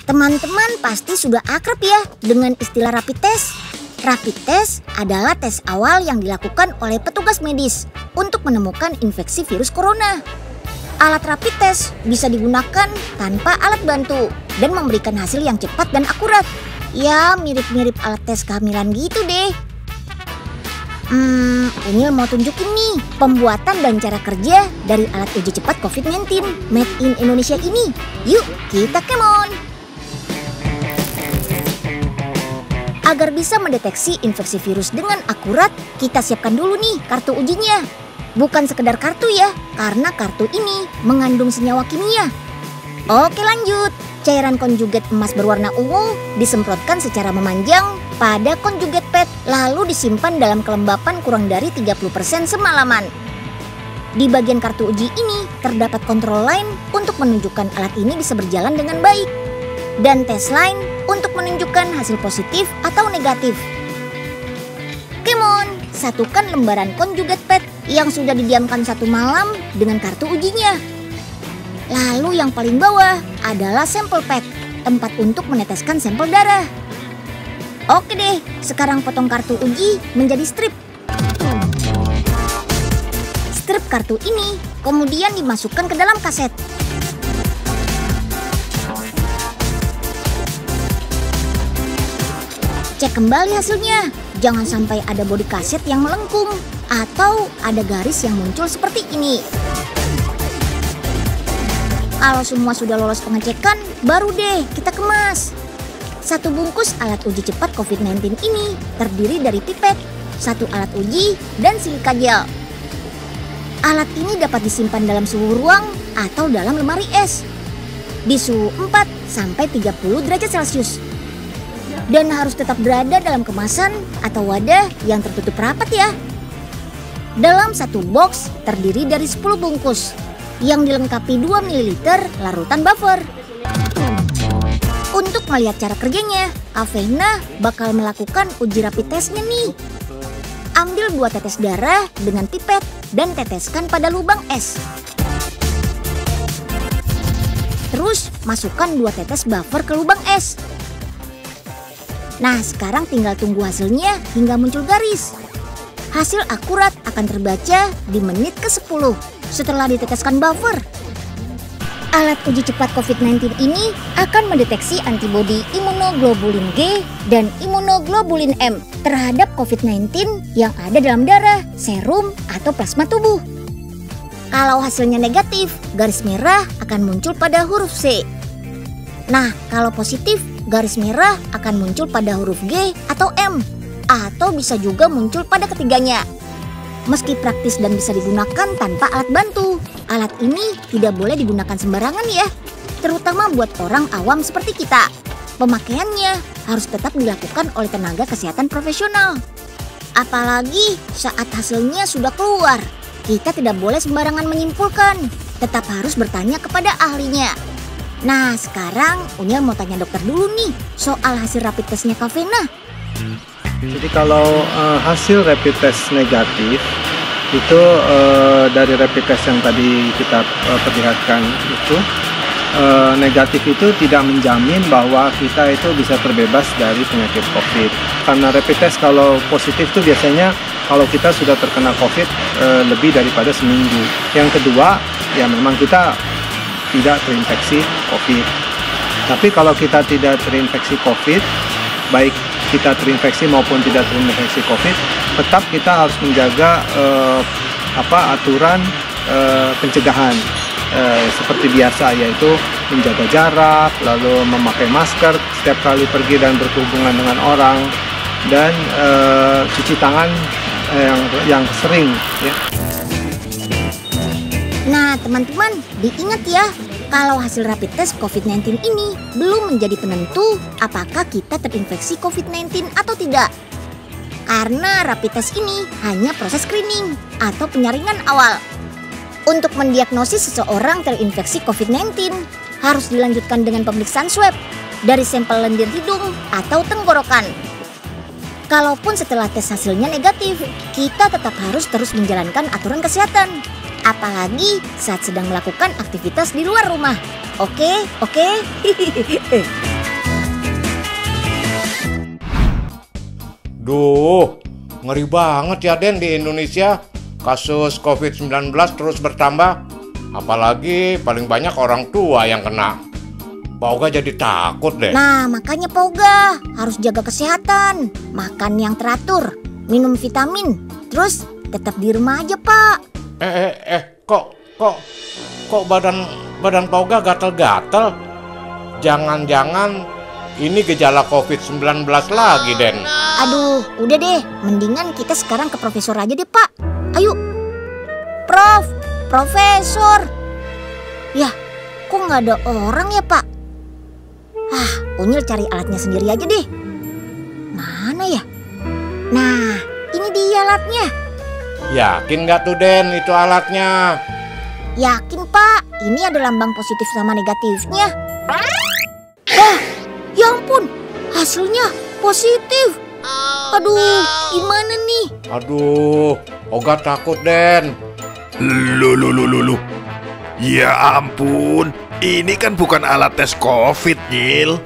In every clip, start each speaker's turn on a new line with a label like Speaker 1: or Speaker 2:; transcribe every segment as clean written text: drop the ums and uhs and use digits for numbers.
Speaker 1: Teman-teman pasti sudah akrab ya dengan istilah rapid test. Rapid test adalah tes awal yang dilakukan oleh petugas medis untuk menemukan infeksi virus corona. Alat rapid test bisa digunakan tanpa alat bantu dan memberikan hasil yang cepat dan akurat. Ya, mirip-mirip alat tes kehamilan gitu deh. Ini mau tunjukin nih pembuatan dan cara kerja dari alat uji cepat COVID-19 made in Indonesia ini. Yuk, kita come on! Agar bisa mendeteksi infeksi virus dengan akurat, kita siapkan dulu nih kartu ujinya. Bukan sekedar kartu ya, karena kartu ini mengandung senyawa kimia. Oke, lanjut. Cairan konjugat emas berwarna ungu disemprotkan secara memanjang pada konjugat pad, lalu disimpan dalam kelembapan kurang dari 30% semalaman. Di bagian kartu uji ini terdapat kontrol line untuk menunjukkan alat ini bisa berjalan dengan baik, dan tes line untuk menunjukkan hasil positif atau negatif. Come on, satukan lembaran konjugat pad yang sudah didiamkan 1 malam dengan kartu ujinya. Lalu yang paling bawah adalah sampel pad, tempat untuk meneteskan sampel darah. Oke deh, sekarang potong kartu uji menjadi strip. Strip kartu ini kemudian dimasukkan ke dalam kaset. Cek kembali hasilnya, jangan sampai ada bodi kaset yang melengkung atau ada garis yang muncul seperti ini. Kalau semua sudah lolos pengecekan, baru deh kita kemas. 1 bungkus alat uji cepat COVID-19 ini terdiri dari pipet, 1 alat uji, dan silika gel. Alat ini dapat disimpan dalam suhu ruang atau dalam lemari es di suhu 4-30 derajat Celcius. Dan harus tetap berada dalam kemasan atau wadah yang tertutup rapat ya. Dalam 1 box terdiri dari 10 bungkus yang dilengkapi 2 ml larutan buffer. Untuk melihat cara kerjanya, Aveena bakal melakukan uji rapid testnya nih. Ambil 2 tetes darah dengan pipet dan teteskan pada lubang es. Terus masukkan 2 tetes buffer ke lubang es. Nah, sekarang tinggal tunggu hasilnya hingga muncul garis. Hasil akurat akan terbaca di menit ke-10 setelah diteteskan buffer. Alat uji cepat COVID-19 ini akan mendeteksi antibodi imunoglobulin G dan imunoglobulin M terhadap COVID-19 yang ada dalam darah, serum, atau plasma tubuh. Kalau hasilnya negatif, garis merah akan muncul pada huruf C. Nah, kalau positif, garis merah akan muncul pada huruf G atau M, atau bisa juga muncul pada ketiganya. Meski praktis dan bisa digunakan tanpa alat bantu, alat ini tidak boleh digunakan sembarangan ya, terutama buat orang awam seperti kita. Pemakaiannya harus tetap dilakukan oleh tenaga kesehatan profesional. Apalagi saat hasilnya sudah keluar, kita tidak boleh sembarangan menyimpulkan, tetap harus bertanya kepada ahlinya. Nah, sekarang Unyil mau tanya dokter dulu nih soal hasil rapid testnya Aveena.
Speaker 2: Jadi kalau hasil rapid test negatif itu dari rapid test yang tadi kita perlihatkan itu negatif itu tidak menjamin bahwa kita itu bisa terbebas dari penyakit COVID. Karena rapid test kalau positif itu biasanya kalau kita sudah terkena COVID lebih daripada seminggu. Yang kedua, ya memang kita tidak terinfeksi COVID. Tapi kalau kita tidak terinfeksi COVID, baik kita terinfeksi maupun tidak terinfeksi COVID, tetap kita harus menjaga aturan pencegahan seperti biasa, yaitu menjaga jarak, lalu memakai masker setiap kali pergi dan berhubungan dengan orang, dan cuci tangan yang sering ya.
Speaker 1: Nah, teman-teman, diingat ya, kalau hasil rapid test COVID-19 ini belum menjadi penentu apakah kita terinfeksi COVID-19 atau tidak. Karena rapid test ini hanya proses screening atau penyaringan awal. Untuk mendiagnosis seseorang terinfeksi COVID-19, harus dilanjutkan dengan pemeriksaan swab dari sampel lendir hidung atau tenggorokan. Kalaupun setelah tes hasilnya negatif, kita tetap harus terus menjalankan aturan kesehatan. Apalagi saat sedang melakukan aktivitas di luar rumah. Oke?
Speaker 3: Duh, ngeri banget ya Den di Indonesia. Kasus COVID-19 terus bertambah. Apalagi paling banyak orang tua yang kena. Pak Oga jadi takut deh.
Speaker 1: Nah, makanya Pak Oga harus jaga kesehatan. Makan yang teratur, minum vitamin. Terus tetap di rumah aja, Pak.
Speaker 3: Kok badan Pak Oga gatel-gatel? Jangan-jangan ini gejala COVID-19 lagi, Den.
Speaker 1: Aduh, udah deh. Mendingan kita sekarang ke profesor aja deh, Pak. Ayo. Profesor. Yah, kok nggak ada orang ya, Pak? Unyil cari alatnya sendiri aja deh. Mana ya? Nah, ini dia alatnya.
Speaker 3: Yakin nggak tuh, Den, itu alatnya?
Speaker 1: Yakin, Pak. Ini ada lambang positif sama negatifnya. Ya ampun, hasilnya positif. Aduh, gimana nih?
Speaker 3: Aduh, Oga takut, Den.
Speaker 4: Loh. Ya ampun, ini kan bukan alat tes COVID, Nyil.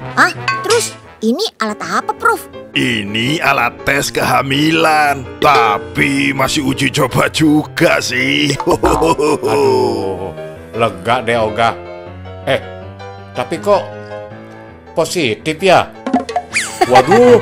Speaker 1: Terus ini alat apa, Prof?
Speaker 4: Ini alat tes kehamilan, tapi masih uji coba juga sih.
Speaker 3: Aduh, lega deh Oga. Tapi kok positif ya? Waduh.